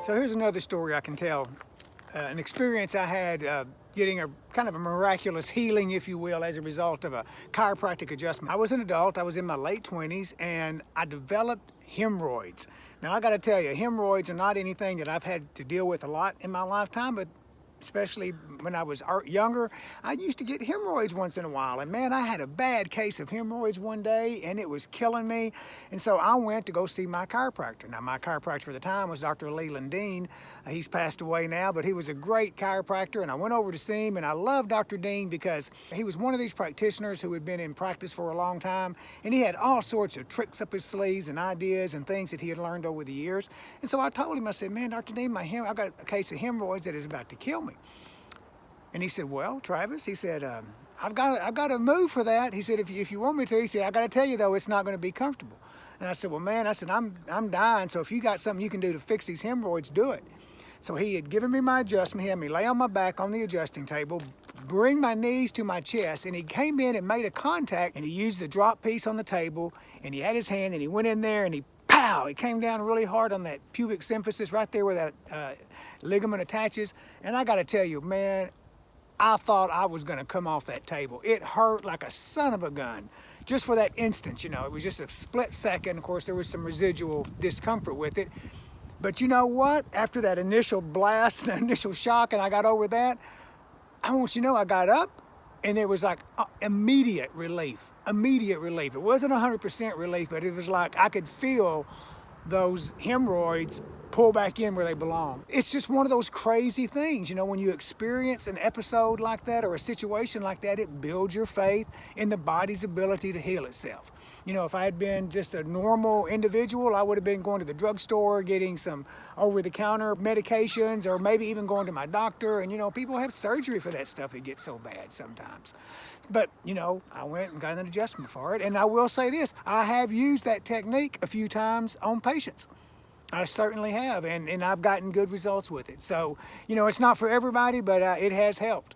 So here's another story I can tell. An experience I had getting a kind of a miraculous healing, if you will, as a result of a chiropractic adjustment. I was an adult, I was in my late 20s, and I developed hemorrhoids. Now I gotta tell you, hemorrhoids are not anything that I've had to deal with a lot in my lifetime, but especially when I was younger, I used to get hemorrhoids once in a while. And man, I had a bad case of hemorrhoids one day and it was killing me. And so I went to go see my chiropractor. Now my chiropractor at the time was Dr. Leland Dean. He's passed away now, but he was a great chiropractor. And I went over to see him, and I love Dr. Dean because he was one of these practitioners who had been in practice for a long time. And he had all sorts of tricks up his sleeves and ideas and things that he had learned over the years. And so I told him, I said, man, Dr. Dean, I've got a case of hemorrhoids that is about to kill me. And he said, well, Travis, he said, I've got to move for that. He said, if you want me to, he said, I got to tell you though, it's not going to be comfortable. And I said, well, man, I said, I'm dying. So if you got something you can do to fix these hemorrhoids, do it. So he had given me my adjustment. He had me lay on my back on the adjusting table, bring my knees to my chest, and he came in and made a contact, and he used the drop piece on the table, and he had his hand, and he went in there, and he pow, it came down really hard on that pubic symphysis right there where that ligament attaches. And I got to tell you, man, I thought I was going to come off that table. It hurt like a son of a gun. Just for that instant, you know, it was just a split second. Of course, there was some residual discomfort with it. But you know what? After that initial blast, the initial shock, and I got over that, I want you to know I got up and it was like immediate relief. Immediate relief. It wasn't 100% relief, but it was like I could feel those hemorrhoids pull back in where they belong. It's just one of those crazy things, you know, when you experience an episode like that or a situation like that, it builds your faith in the body's ability to heal itself. You know, if I had been just a normal individual, I would have been going to the drugstore, getting some over-the-counter medications, or maybe even going to my doctor. And, you know, people have surgery for that stuff. It gets so bad sometimes. But, you know, I went and got an adjustment for it. And I will say this, I have used that technique a few times on patients. I certainly have, and I've gotten good results with it. So, you know, it's not for everybody, but it has helped.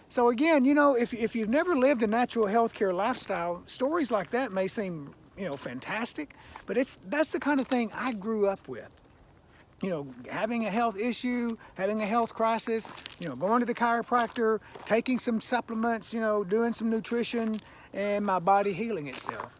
So again, you know, if you've never lived a natural healthcare lifestyle, stories like that may seem, you know, fantastic, but that's the kind of thing I grew up with. You know, having a health issue, having a health crisis, you know, going to the chiropractor, taking some supplements, you know, doing some nutrition, and my body healing itself.